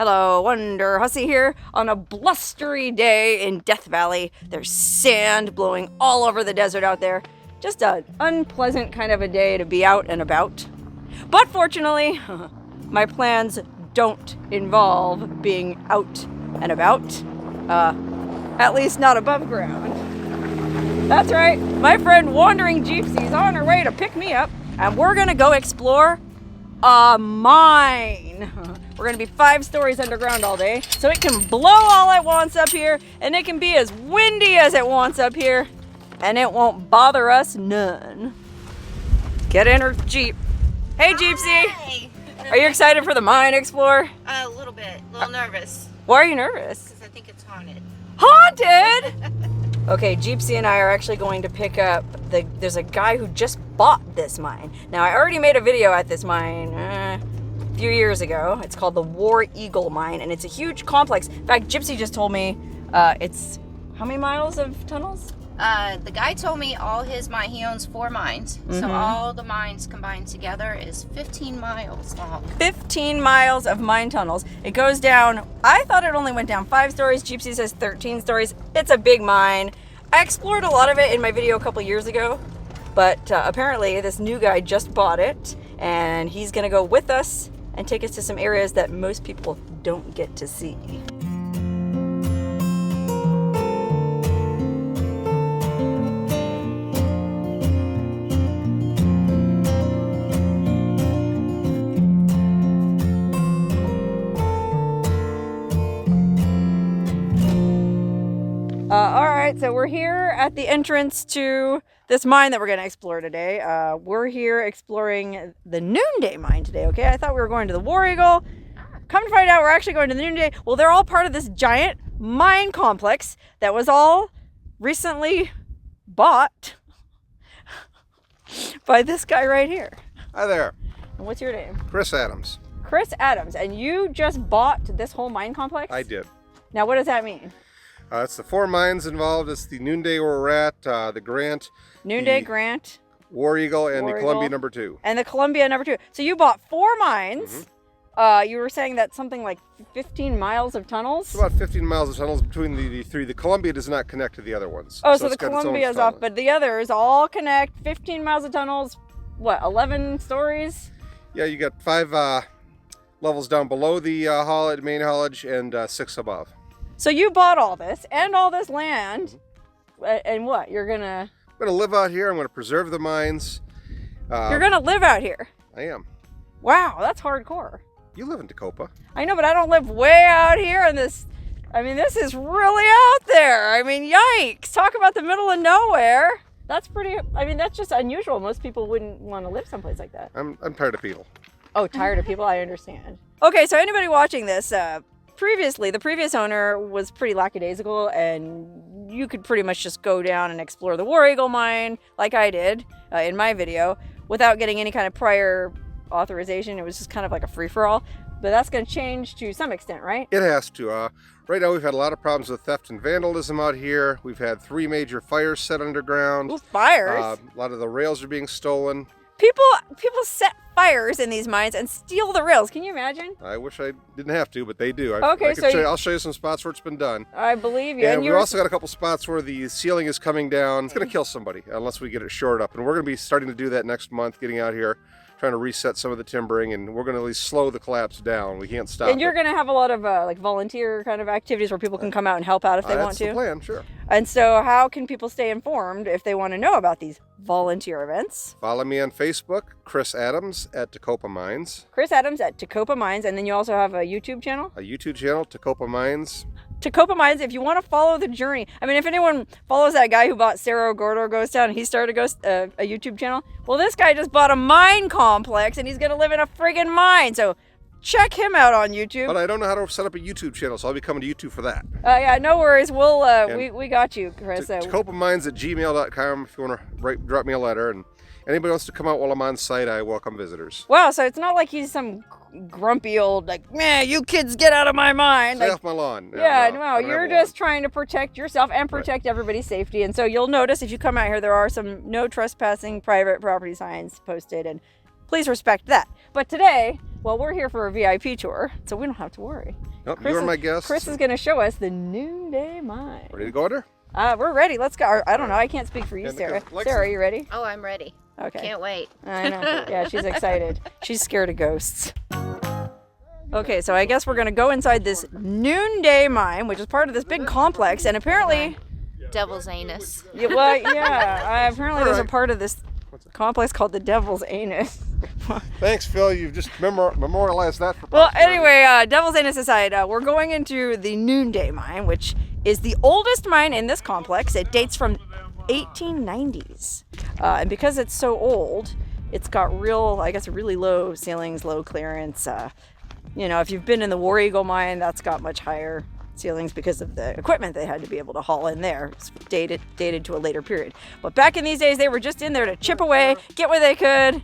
Hello, Wonderhussy here on a blustery day in Death Valley. There's sand blowing all over the desert out there. Just an unpleasant kind of a day to be out and about. But fortunately, my plans don't involve being out and about. At least not above ground. That's right, my friend Wandering Jeepsy is on her way to pick me up, and we're gonna go explore a mine. We're gonna be 5 stories underground all day, so it can blow all it wants up here, and it can be as windy as it wants up here, and it won't bother us none. Get in her Jeep. Hey, Jeepsy. Hi. Are you excited for the mine explore? A little bit, a little nervous. Why are you nervous? Because I think it's haunted. Haunted? Okay, Jeepsy and I are actually going to pick up there's a guy who just bought this mine. Now, I already made a video at this mine a few years ago. It's called the War Eagle Mine, and it's a huge complex. In fact, Gypsy just told me it's how many miles of tunnels? The guy told me he owns 4 mines. So all the mines combined together is 15 miles long. 15 miles of mine tunnels. It goes down, I thought it only went down 5 stories. Gypsy says 13 stories. It's a big mine. I explored a lot of it in my video a couple years ago, but apparently this new guy just bought it, and he's gonna go with us and take us to some areas that most people don't get to see. All right, so we're here at the entrance to this mine that we're going to explore today. We're here exploring the Noonday mine today, okay? I thought we were going to the War Eagle. Come to find out, we're actually going to the Noonday. Well, they're all part of this giant mine complex that was all recently bought by this guy right here. Hi there. And what's your name? Chris Adams. Chris Adams. And you just bought this whole mine complex? I did. Now, what does that mean? It's the 4 mines involved. It's the Noonday where we're at, the Grant. Noonday, the Grant. War Eagle, and War the Eagle. Columbia number 2. And the Columbia number 2. So you bought 4 mines. You were saying that's something like 15 miles of tunnels? It's about 15 miles of tunnels between the 3. The Columbia does not connect to the other ones. Oh, so the it's got its own Columbia's tunnel. off, but the others all connect. 15 miles of tunnels. What, 11 stories? Yeah, you got 5 levels down below the main haulage, and 6 above. So you bought all this and all this land. And what? You're gonna... I'm going to live out here. I'm going to preserve the mines. You're gonna live out here. I am. Wow, that's hardcore. You live in Tecopa. I know, but I don't live way out here in this. I mean, this is really out there. I mean, yikes. Talk about the middle of nowhere. That's pretty, I mean, that's just unusual. Most people wouldn't want to live someplace like that. I'm tired of people. Oh, tired of people? I understand. Okay, so anybody watching this, previously, the previous owner was pretty lackadaisical, and you could pretty much just go down and explore the War Eagle mine, like I did in my video, without getting any kind of prior authorization. It was just kind of like a free-for-all. But that's going to change to some extent, right? It has to. Right now we've had a lot of problems with theft and vandalism out here. We've had 3 major fires set underground. Ooh, fires? A lot of the rails are being stolen. People set fires in these mines and steal the rails. Can you imagine? I wish I didn't have to, but they do. Okay, I'll show you some spots where it's been done. I believe you. And we've also got a couple spots where the ceiling is coming down. It's going to kill somebody unless we get it shored up. And we're going to be starting to do that next month, getting out here, trying to reset some of the timbering, and we're going to at least slow the collapse down. We can't stop And you're going to have a lot of like volunteer kind of activities where people can come out and help out if they want to. That's the plan, sure. And so how can people stay informed if they want to know about these volunteer events? Follow me on Facebook, Chris Adams at Tecopa Mines. Chris Adams at Tecopa Mines. And then you also have a YouTube channel? A YouTube channel, Tecopa Mines. Tecopa Mines, if you want to follow the journey. I mean, if anyone follows that guy who bought Cerro Gordo Ghost Town and he started a YouTube channel, well, this guy just bought a mine complex and he's going to live in a friggin' mine. So check him out on YouTube. But I don't know how to set up a YouTube channel, so I'll be coming to YouTube for that. Yeah, no worries. We'll we got you, Chris. TecopaMines@gmail.com if you want to drop me a letter. And anybody wants to come out while I'm on site, I welcome visitors. Wow, so it's not like he's some grumpy old, like, man, you kids get out of my mind. Stay like, off my lawn. Yeah, no, no, you're just trying to protect yourself and protect everybody's safety. And so you'll notice if you come out here, there are some no trespassing private property signs posted, and please respect that. But today, Well, we're here for a VIP tour, so we don't have to worry. Nope, you are my guest. Chris is going to show us the Noonday Mine. Ready to go under? We're ready. Let's go. I don't know. I can't speak for you, Sarah. Sarah, are you ready? Oh, I'm ready. Okay. Can't wait. I know. Yeah, she's excited. She's scared of ghosts. Okay, so I guess we're going to go inside this Noonday Mine, which is part of this big complex, and apparently... Devil's anus. Yeah, well, yeah. Apparently there's a part of this complex called the Devil's Anus. Thanks, Phil. You've just memorialized that for Well, posterity. anyway, Devil's Anus aside, we're going into the Noonday Mine, which is the oldest mine in this complex. It dates from 1890s. And because it's so old, it's got really low ceilings, low clearance. You know, if you've been in the War Eagle mine, that's got much higher ceilings because of the equipment they had to be able to haul in there. It's dated to a later period. But back in these days, they were just in there to chip away, get what they could,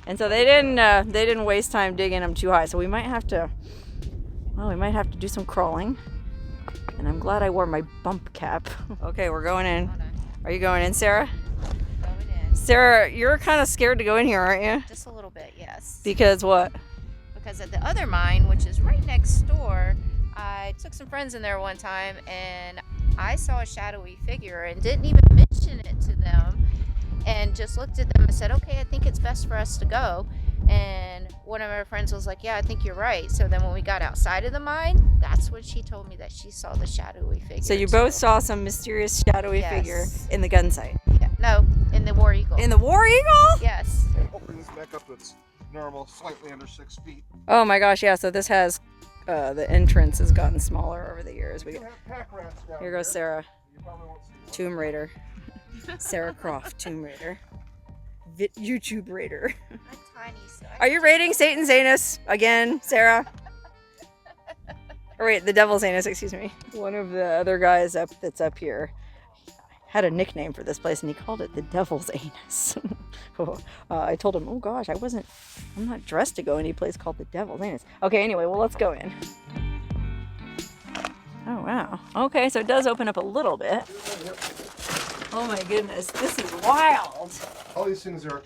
and so they didn't waste time digging them too high. So we might have to do some crawling. And I'm glad I wore my bump cap. Okay, we're going in. Are you going in, Sarah? Going in. Sarah, you're kind of scared to go in here, aren't you? Just a little bit, yes. Because what? Because at the other mine, which is right next door, I took some friends in there one time and I saw a shadowy figure and didn't even mention it to them and just looked at them and said, okay, I think it's best for us to go. And one of our friends was like, yeah, I think you're right. So then when we got outside of the mine, that's when she told me that she saw the shadowy figure. So you both saw some mysterious shadowy figure in the gun site? Yeah. No, in the War Eagle. In the War Eagle? Yes. Open this back up to its normal, slightly under 6 feet. Oh my gosh, yeah. So this has, the entrance has gotten smaller over the years. Here goes Sarah. Tomb Raider. Sarah Croft, Tomb Raider. YouTube Raider. I'm tiny, so Are you raiding Satan's anus again, Sarah? Or wait, the Devil's Anus, excuse me. One of the other guys that's up here had a nickname for this place, and he called it the Devil's Anus. I told him, oh gosh, I'm not dressed to go any place called the Devil's Anus. Okay, anyway, well, let's go in. Oh, wow. Okay, so it does open up a little bit. Oh my goodness, this is wild. All these things are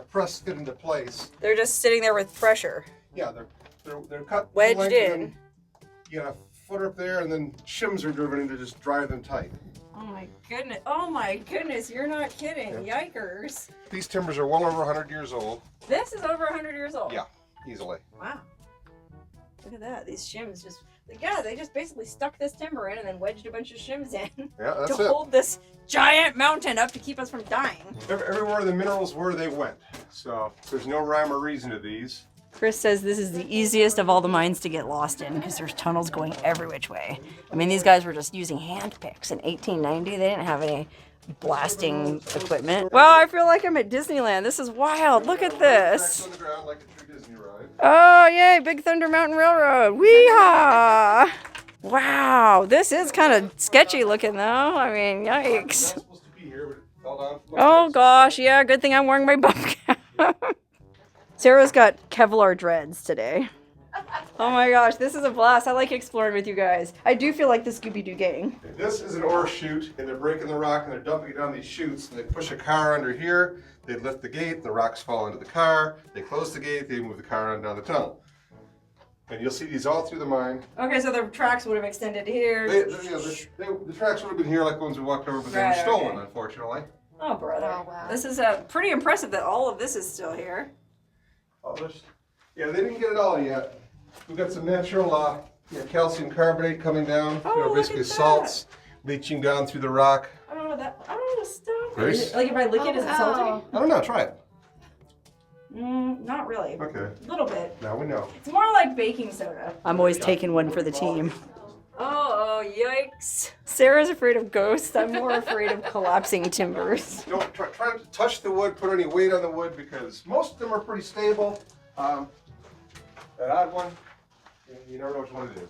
pressed fit into place. They're just sitting there with pressure. Yeah, they're cut Wedged length, in. and then you got a footer up there, and then shims are driven in to just drive them tight. Oh my goodness, you're not kidding. Yikers. These timbers are well over 100 years old. This is over 100 years old. Yeah, easily. Wow. Look at that. These shims they just basically stuck this timber in and then wedged a bunch of shims in Yeah, that's to it. hold this giant mountain up to keep us from dying. Everywhere the minerals were, they went. So there's no rhyme or reason to these. Chris says this is the easiest of all the mines to get lost in because there's tunnels going every which way. I mean, these guys were just using hand picks in 1890. They didn't have any blasting equipment. Wow, I feel like I'm at Disneyland. This is wild. Look at this. On the ground like a true Disney ride. Oh, yay, Big Thunder Mountain Railroad. Wee-haw! Wow, this is kind of sketchy looking though. I mean, yikes. It's not supposed to be here, but it fell down. Oh gosh, yeah, good thing I'm wearing my bump cap. Sarah's got Kevlar dreads today. Oh my gosh, this is a blast. I like exploring with you guys. I do feel like the Scooby-Doo gang. This is an ore chute, and they're breaking the rock, and they're dumping it down these chutes, and they push a car under here, they lift the gate, the rocks fall into the car, they close the gate, they move the car on down the tunnel. And you'll see these all through the mine. Okay, so the tracks would have extended here. The tracks would have been here like the ones we walked over, but they were stolen, unfortunately. Oh, brother. Oh, wow. This is pretty impressive that all of this is still here. Yeah, they didn't get it all yet. We've got some natural calcium carbonate coming down. Oh, basically look at salts leaching down through the rock. Oh, stop. Very Is it, like if I lick it, is it salty? I don't know, try it. Not really. Okay. A little bit. Now we know. It's more like baking soda. I'm always taking one for the team. Oh, yikes. Sarah's afraid of ghosts. I'm more afraid of collapsing timbers. Don't try not to touch the wood, put any weight on the wood, because most of them are pretty stable. That odd one, you never know which one it is.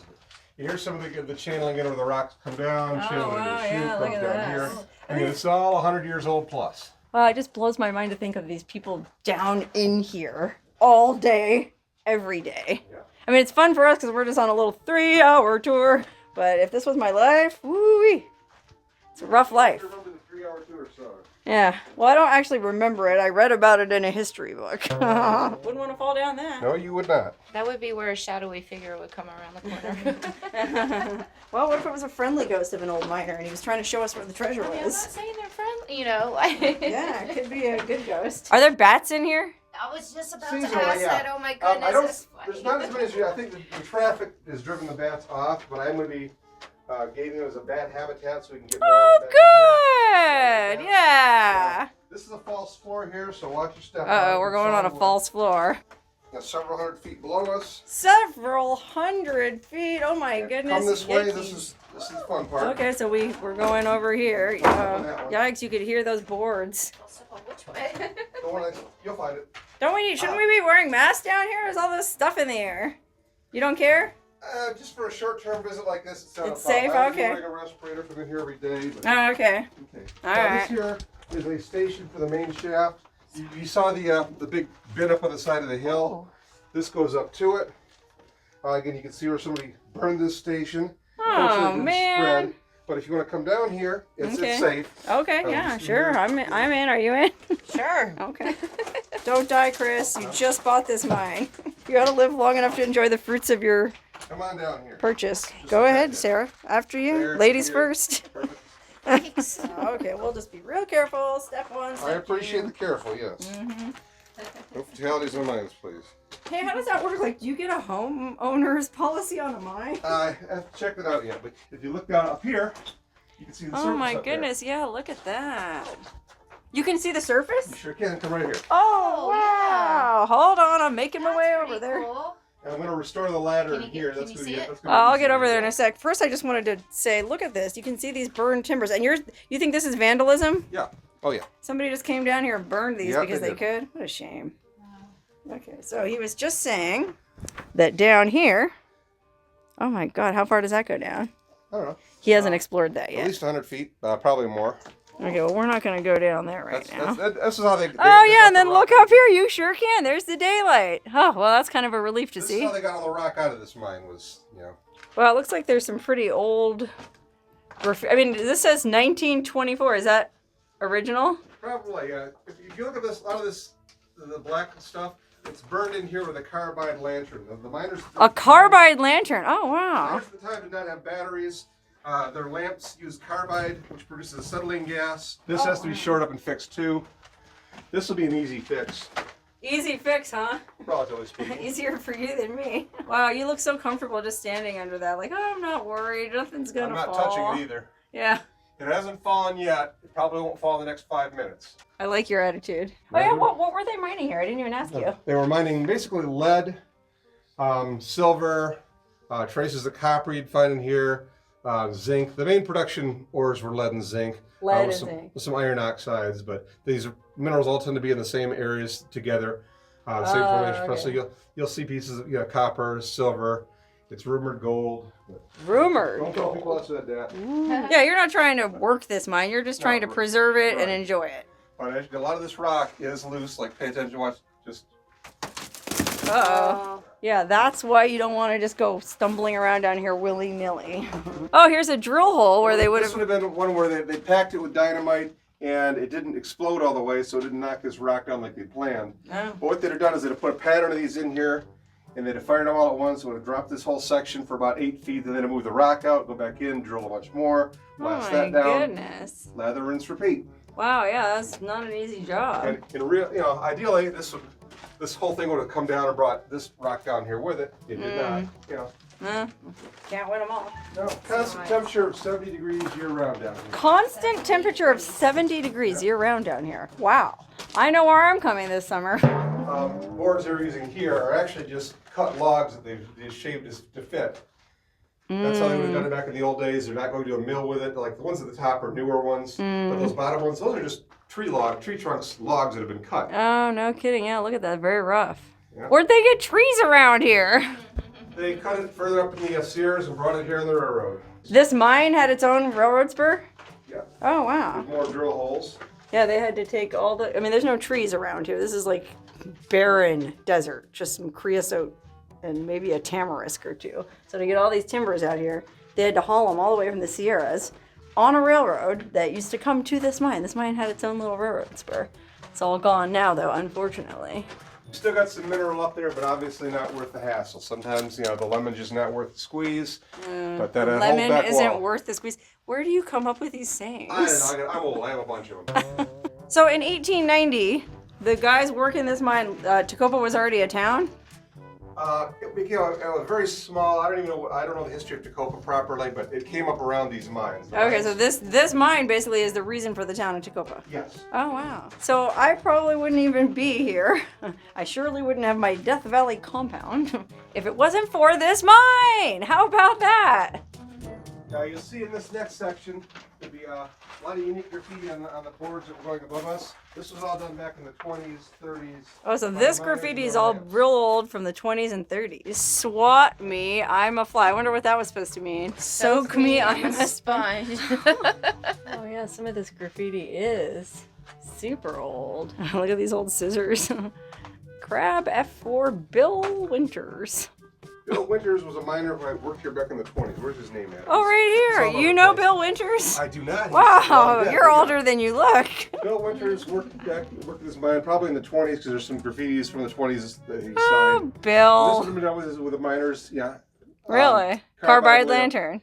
You hear some of the channeling in where the rocks come down, channeling in the chute, comes down here. I mean, it's all 100 years old plus. Well, it just blows my mind to think of these people down in here all day, every day. Yeah. I mean, it's fun for us because we're just on a little 3-hour tour. But if this was my life, woo-wee, it's a rough life. I remember the 3-hour tour, so. Yeah. Well, I don't actually remember it. I read about it in a history book. Wouldn't want to fall down that. No, you would not. That would be where a shadowy figure would come around the corner. Well, what if it was a friendly ghost of an old miner and he was trying to show us where the treasure I'm not was? saying they're friendly, you know. Yeah, it could be a good ghost. Are there bats in here? I was just about Seems to like, ask yeah. that. Oh my goodness, I don't. that's funny. There's not as many as you. I think the traffic has driven the bats off, but I'm going to be gating it as a bat habitat so we can get more. Oh, bats in good. here. Yeah. This is a false floor here, so watch your step. Uh-oh, we're going on a false floor. Several hundred feet below us. Several hundred feet. Oh my goodness. Come this way. Yikes. This is the fun part. Okay, so we're going over here. Yikes, you could hear those boards. So, which way? Don't worry, you'll find it. Shouldn't we be wearing masks down here? There's all this stuff in the air. You don't care? Just for a short-term visit like this, it's not It's a problem. safe? I'm Okay. wearing a respirator from in here every day. But, Oh, okay. okay. All Now, right. This here is a station for the main shaft. You saw the big bin up on the side of the hill. This goes up to it. Again, you can see where somebody burned this station. Unfortunately, it Oh, didn't man. spread. But if you want to come down here, it's Okay. safe. Okay, yeah, sure. I'm in. Are you in? Sure. Okay. Don't die, Chris. You just bought this mine. You gotta live long enough to enjoy the fruits of your Come on down here. purchase. Go ahead, Sarah. After you. There, Ladies here. first. Perfect. Thanks. Okay, we'll just be real careful. Step one, I step appreciate two. the careful, yes. Mm-hmm. No fatalities in mines, please. Hey, how does that work? Like, do you get a homeowner's policy on a mine? I haven't checked it out yet, but if you look down up here, you can see the surface Oh my up there. goodness, yeah, look at that. You can see the surface? You sure can. Come right here. Oh, Oh, wow. Hold on, I'm making my That's way pretty over there. cool. And I'm going to restore the ladder Can you in here. get- That's can going you to see be. it? I'll get over there in a sec. First, I just wanted to say, look at this. You can see these burned timbers. And you think this is vandalism? Yeah. Oh yeah. Somebody just came down here and burned these Yep, because they they could? What a shame. Okay, so he was just saying that down here, oh my God, how far does that go down? I don't know. He hasn't explored that At yet. least 100 feet, probably more. Okay, well, we're not going to go down there right now. This is how they. Oh, yeah, and then look up here. You sure can. There's the daylight. Oh, well, that's kind of a relief to This see. is how they got all the rock out of this mine. Well, it looks like there's some pretty old. I mean, this says 1924. Is that original? Probably. If you look at this, a lot of this, the black stuff, it's burned in here with a carbide lantern. The miners. A carbide lantern. Oh, wow. Miners at the time did not have batteries. Their lamps used carbide, which produces acetylene gas. This has to be shored up and fixed too. This will be an easy fix, Easy fix, huh? relatively speaking. Easier for you than me. Wow, you look so comfortable just standing under that. Like, oh, I'm not worried. Nothing's gonna I'm not fall. touching it either. Yeah, It hasn't fallen yet. It probably won't fall in the next 5 minutes. I like your attitude. Oh yeah, what were they mining here? I didn't even ask you. They were mining basically lead, silver, traces of copper you'd find in here, zinc. The main production ores were lead and zinc. Lead with and some, zinc. with some iron oxides, but these minerals all tend to be in the same areas together. Same formation. okay. So you'll see pieces of copper, silver. It's rumored gold. Rumored. Don't tell people I said that. Yeah, you're not trying to work this mine. You're just trying to No, preserve it and right. enjoy it. But actually, a lot of this rock is loose. Like, pay attention. Watch. Just Uh-oh. Yeah, that's why you don't want to just go stumbling around down here willy-nilly. Oh, here's a drill hole where they would This have... would have been one where they packed it with dynamite and it didn't explode all the way, so it didn't knock this rock down like they planned. Oh. But what they'd have done is they'd have put a pattern of these in here, and they'd have fired them all at once. It would have dropped this whole section for about 8 feet, and then move the rock out, go back in, drill a bunch more, blast Oh my that down, goodness. lather, rinse, repeat. Wow, yeah, that's not an easy job. And in real, ideally, this whole thing would have come down and brought this rock down here with it. It did not. Can't win them all. No, constant temperature of 70 degrees year-round down here. Constant temperature of 70 degrees year-round down here. Wow. I know where I'm coming this summer. Boards they're using here are actually just cut logs that they've shaved to fit. That's how they would have done it back in the old days. They're not going to a mill with it. Like the ones at the top are newer ones, but those bottom ones, those are just tree trunks, logs that have been cut. Oh, no kidding. Yeah, look at that. Very rough. Yeah. Where'd they get trees around here? They cut it further up in the Sierras and brought it here on the railroad. This mine had its own railroad spur? Yeah. Oh, wow. With more drill holes. Yeah, they had to take all the... I mean, there's no trees around here. This is like barren desert. Just some creosote and maybe a tamarisk or two. So to get all these timbers out here, they had to haul them all the way from the Sierras on a railroad that used to come to this mine. This mine had its own little railroad spur. It's all gone now, though, unfortunately. Still got some mineral up there, but obviously not worth the hassle. Sometimes, you know, the lemon's just not worth the squeeze. But that Lemon isn't worth the squeeze. Where do you come up with these sayings? I don't know. I'm old. I have a bunch of them. So in 1890, the guys working this mine, Tecopa was already a town? It became a very small. I don't know the history of Tecopa properly, but it came up around these mines. Okay, so this mine basically is the reason for the town of Tecopa. Yes. Oh wow. So I probably wouldn't even be here. I surely wouldn't have my Death Valley compound if it wasn't for this mine. How about that? Now you'll see in this next section there'll be a lot of unique graffiti on the boards that were going above us. This was all done back in the 20s, 30s. Oh, so this graffiti is all real old from the 20s and 30s. Swat me, I'm a fly. I wonder what that was supposed to mean. Soak me, I'm a sponge. Oh yeah, some of this graffiti is super old. Look at these old scissors. Crab F4 Bill Winters. Bill Winters was a miner who worked here back in the 20s. Where's his name at? Oh, right here. You know Bill Winters? I do not. Wow, you're older than you look. Bill Winters worked at this mine probably in the 20s because there's some graffitis from the 20s that he Oh, signed. Bill. This would have been done with the miners, yeah. Really? Carbide lantern.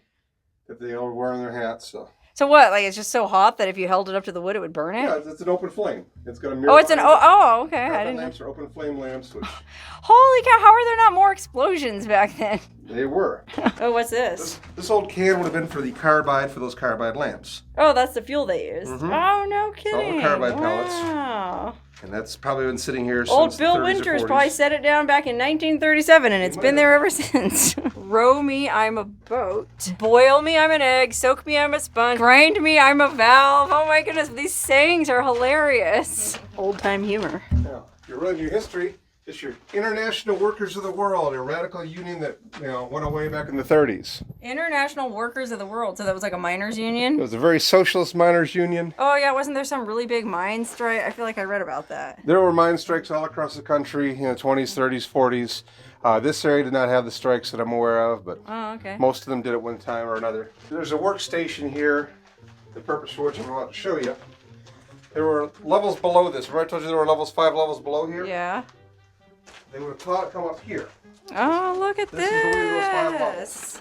That they all wear on their hats, so. So what? Like it's just so hot that if you held it up to the wood, it would burn it? Yeah, it's an open flame. It's got a mirror. Oh, it's an okay. I Carbide didn't know. lamps are open flame lamps. Which Holy cow! How are there not more explosions back then? they were. Oh, what's this? This old can would have been for the carbide for those carbide lamps. Oh, that's the fuel they used. Mhm. Oh, no kidding. all carbide pellets. Wow. And that's probably been sitting here Old since Bill the 30s or Winters 40s. probably set it down back in 1937, and it's been there ever since. Row me, I'm a boat. Boil me, I'm an egg. Soak me, I'm a sponge. Grind me, I'm a valve. Oh my goodness, these sayings are hilarious. Old-time humor. Now, if you're running your history, it's your International Workers of the World, a radical union that went away back in the 30s. International Workers of the World. So that was like a miners' union? It was a very socialist miners' union. Oh yeah, wasn't there some really big mine strike? I feel like I read about that. There were mine strikes all across the country, 20s, 30s, 40s. This area did not have the strikes that I'm aware of, but Oh, okay. most of them did at one time or another. There's a workstation here, the purpose for which I'm about to show you. There were levels below this. Remember I told you there were 5 levels below here? Yeah. They would have thought it come up here. Oh, look at This is the way to those 5 levels. this.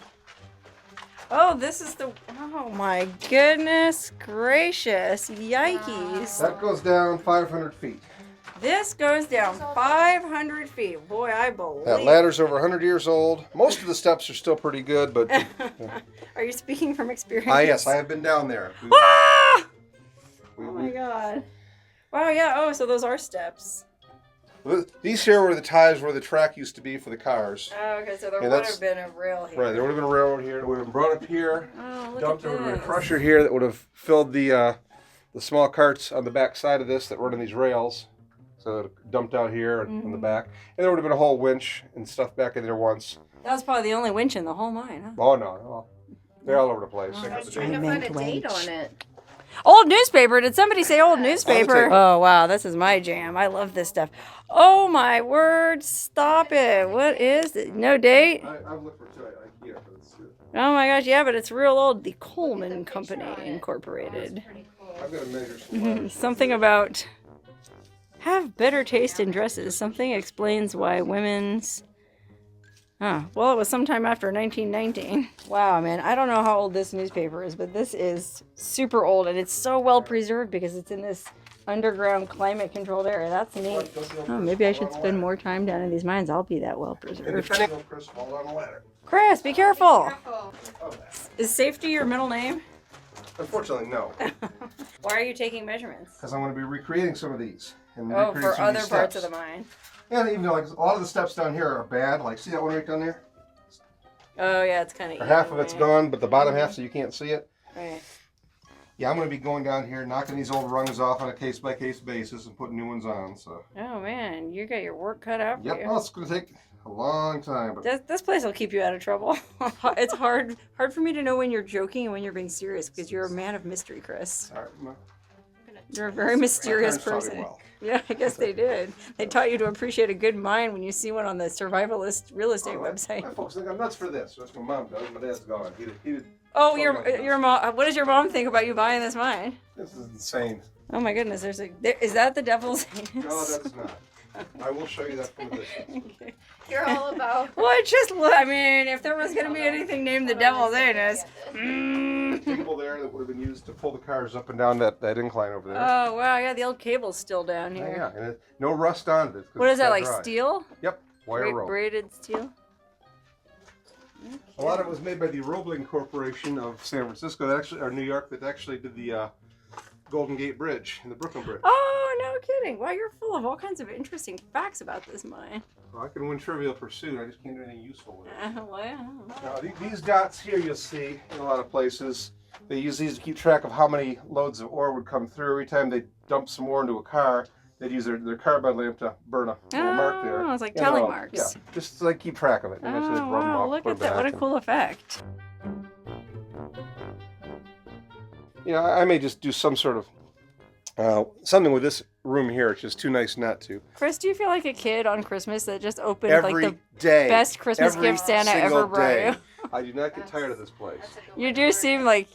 Oh, this is the. Oh my goodness gracious. Yikes. That goes down 500 feet. This goes down 500 feet. Boy, I believe. That ladder's over 100 years old. Most of the steps are still pretty good, but... Are you speaking from experience? Yes, I have been down there. Ah! Oh my god. Wow, yeah. Oh, so those are steps. These here were the ties where the track used to be for the cars. Oh, okay, so there Yeah, would have been a rail here. Right, there would have been a railroad here. It would have been brought up here. Oh, look Dumped. at There would have been a this. crusher here that would have filled the small carts on the back side of this that run on these rails. So it dumped out here on the back. And there would have been a whole winch and stuff back in there once. That was probably the only winch in the whole mine, huh? Oh, no. They're all over the place. I was trying to find a date on it. Old newspaper. Did somebody say old newspaper? Oh, wow. This is my jam. I love this stuff. Oh, my word. Stop it. What is it? No date? I've looked for two at IKEA, but it's... Oh, my gosh. Yeah, but it's real old. The Coleman Company Incorporated. I've got to measure some lines. Something about have better taste in dresses. Something explains why women's... well, it was sometime after 1919. Wow, man. I don't know how old this newspaper is, but this is super old, and it's so well preserved because it's in this underground climate-controlled area. That's neat. Oh, maybe I should spend more time down in these mines. I'll be that well preserved. Chris, fall down the ladder. Chris, be careful. Oh, Is safety your middle name? unfortunately, no. Why are you taking measurements? Because I'm going to be recreating some of these. And Oh, recreating for some of these other parts of steps. the mine. Yeah, even though like a lot of the steps down here are bad. Like, see that one right down there? Oh, yeah, it's kind of Or half of it's gone, but the bottom half, so you can't see it. Right. Yeah, I'm going to be going down here, knocking these old rungs off on a case-by-case basis and putting new ones on. So. Oh, man, you got your work cut out for Yep. you. Well, it's going to take a long time. But This place will keep you out of trouble. It's hard for me to know when you're joking and when you're being serious because you're a man of mystery, Chris. all right, You're a very mysterious parents taught me person. well. Yeah, I guess they did. They taught you to appreciate a good mine when you see one on the survivalist real estate website. My folks think I'm nuts for this. That's what Mom does. My dad's gone. He did Oh, your mom. What does your mom think about you buying this mine? This is insane. Oh my goodness, is that the devil's anus? No, that's not. I will show you that from a distance. Okay. You're all about. Well, I mean, if there was going to be anything named the devil's anus. Cable there that would have been used to pull the cars up and down that incline over there. Oh, wow, yeah, the old cable's still down here. Yeah, and no rust on it. What is that, like dry. steel? Yep, wire rope. Braided steel? A lot of it was made by the Roebling Corporation of San Francisco, or New York, that actually did the Golden Gate Bridge and the Brooklyn Bridge. Oh, no kidding. Wow, you're full of all kinds of interesting facts about this mine. Well, I can win Trivial Pursuit, I just can't do anything useful with it. Wow. Now, these dots here you'll see in a lot of places. They use these to keep track of how many loads of ore would come through. Every time they dump some ore into a car, they'd use their carbide lamp to burn a little mark there. Oh, it's like tally marks. Yeah, just to like keep track of it. And Oh, just rub them wow, off, look put at them that. What a back, cool effect. You know, I may just do some sort of something with this room here. It's just too nice not to. Chris, do you feel like a kid on Christmas that just opened Every like the day, best Christmas every gift Santa single ever brought day. you? I do not get tired of this place. You do seem like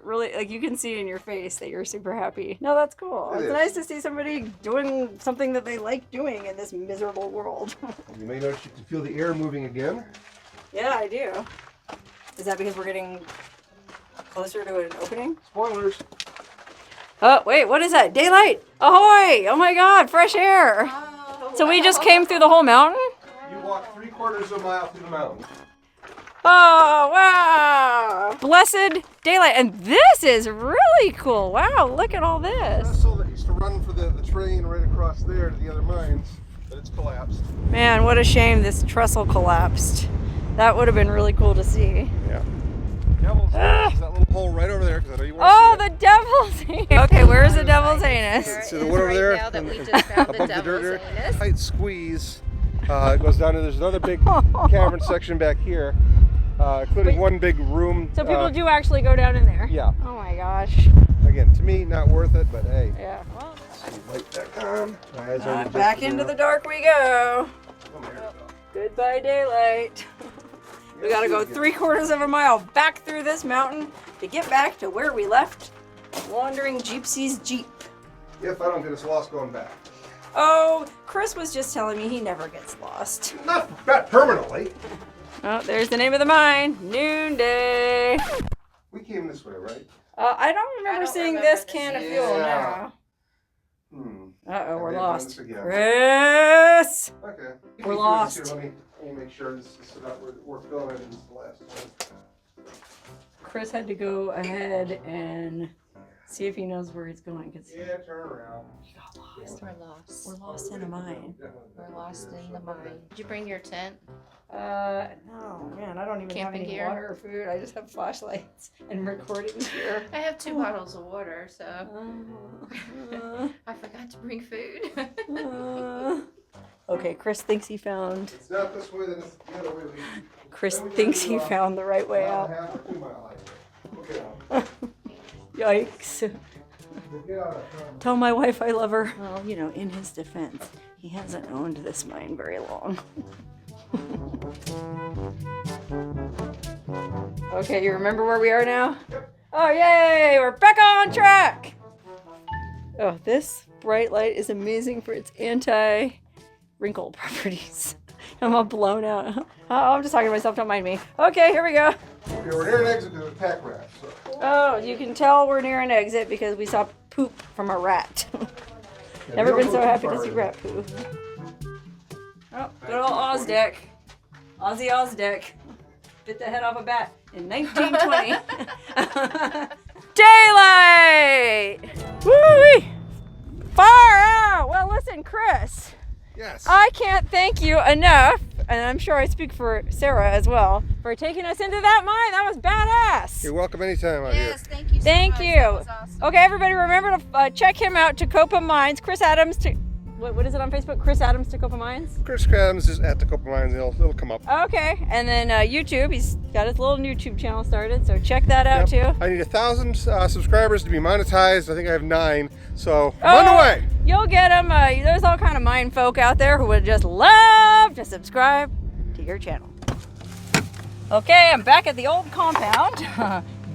really, like you can see in your face that you're super happy. No, that's cool. It It's is. nice to see somebody doing something that they like doing in this miserable world. You may notice you can feel the air moving again. Yeah, I do. Is that because we're getting closer to an opening? Spoilers. Oh, wait, what is that? Daylight! Ahoy! Oh my god, fresh air! Oh, So we just came through the whole mountain? You walk 3/4 of a mile through the mountain. Oh, wow! Blessed daylight. And this is really cool. Wow, look at all this. So that used to run for the train right across there to the other mines, but it's collapsed. Man, what a shame this trestle collapsed. That would have been really cool to see. Yeah. Devil's anus is that little hole right over there, because I know you want Oh, to see the devil's anus. Okay, where's the devil's anus? it. See the one over there? Now that we just found Above the the dirt devil's there. anus. Tight squeeze. It goes down to, there's another big cavern section back here, including one big room. So people do actually go down in there? Yeah. Oh my gosh. Again, to me, not worth it, but hey. Yeah. Well, Light back on. My eyes are back into the dark we go. Goodbye, daylight. We gotta go 3/4 of a mile back through this mountain to get back to where we left Wandering Jeepsy's Jeep. If I don't get us lost going back. Oh, Chris was just telling me he never gets lost. Not permanently. Oh, there's the name of the mine, Noonday. We came this way, right? I don't remember seeing this can of fuel Yeah. now. Hmm. Uh-oh, we're I've lost. done this again. Chris! Okay. We're lost. Let me make sure this is not where we're going. This is the last one. Chris had to go ahead and see if he knows where he's going. Cause Yeah, turn around. he got lost. We're lost. We're lost in a mine. We're lost in the mine. Did you bring your tent? No, man, I don't even have Camping any gear? water or food. I just have flashlights and recording gear. I have 2 bottles of water, so Uh, I forgot to bring food. okay, Chris thinks he found. It's not this way, then it's the other way. Chris thinks he found the right way out. Half or 2 mile highway. Yikes. We'll get out of town. Tell my wife I love her. Well, you know, in his defense, he hasn't owned this mine very long. Okay, you remember where we are now? Oh, yay! We're back on track! Oh, this bright light is amazing for its anti-wrinkle properties. I'm all blown out. Oh, I'm just talking to myself, don't mind me. Okay, here we go. Okay, we're near an exit because of pack rats. So. Oh, you can tell we're near an exit because we saw poop from a rat. Never been so happy to see rat poo. Oh, good old Ozdeck. Ozzy Ozdeck. Bit the head off a bat in 1920. Daylight! Woo-wee! Far out! Well, listen, Chris. Yes. I can't thank you enough, and I'm sure I speak for Sarah as well, for taking us into that mine. That was badass. You're welcome anytime out here. Yes, thank you so Thank much. you. That was awesome. Okay, everybody, remember to check him out, Tecopa Mines. Chris Adams. What is it on Facebook? Chris Adams, Tecopa Mines? Chris Adams is at Tecopa Mines. It'll come up. Okay, and then YouTube. He's got his little YouTube channel started, so check that out too. I need 1,000 subscribers to be monetized. I think I have 9, so I'm on the way. You'll get them. There's all kind of mine folk out there who would just love to subscribe to your channel. Okay, I'm back at the old compound.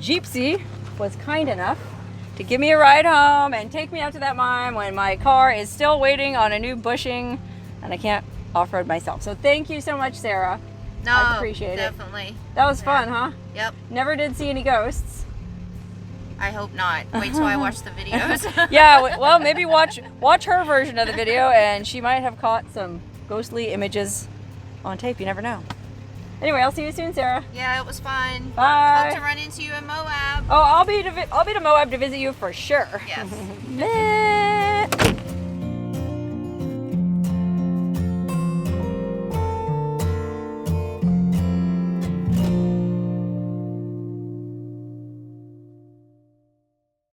Jeepsy was kind enough to give me a ride home and take me out to that mine when my car is still waiting on a new bushing and I can't off-road myself. So thank you so much, Sarah. No, I appreciate definitely. it. That was fun, huh? Yep. Never did see any ghosts. I hope not. Wait till I watch the videos. Yeah, well, maybe watch her version of the video and she might have caught some ghostly images on tape. You never know. Anyway, I'll see you soon, Sarah. Yeah, it was fun. Bye. Hope to run into you in Moab. Oh, I'll be to Moab to visit you for sure. Yes. Bye.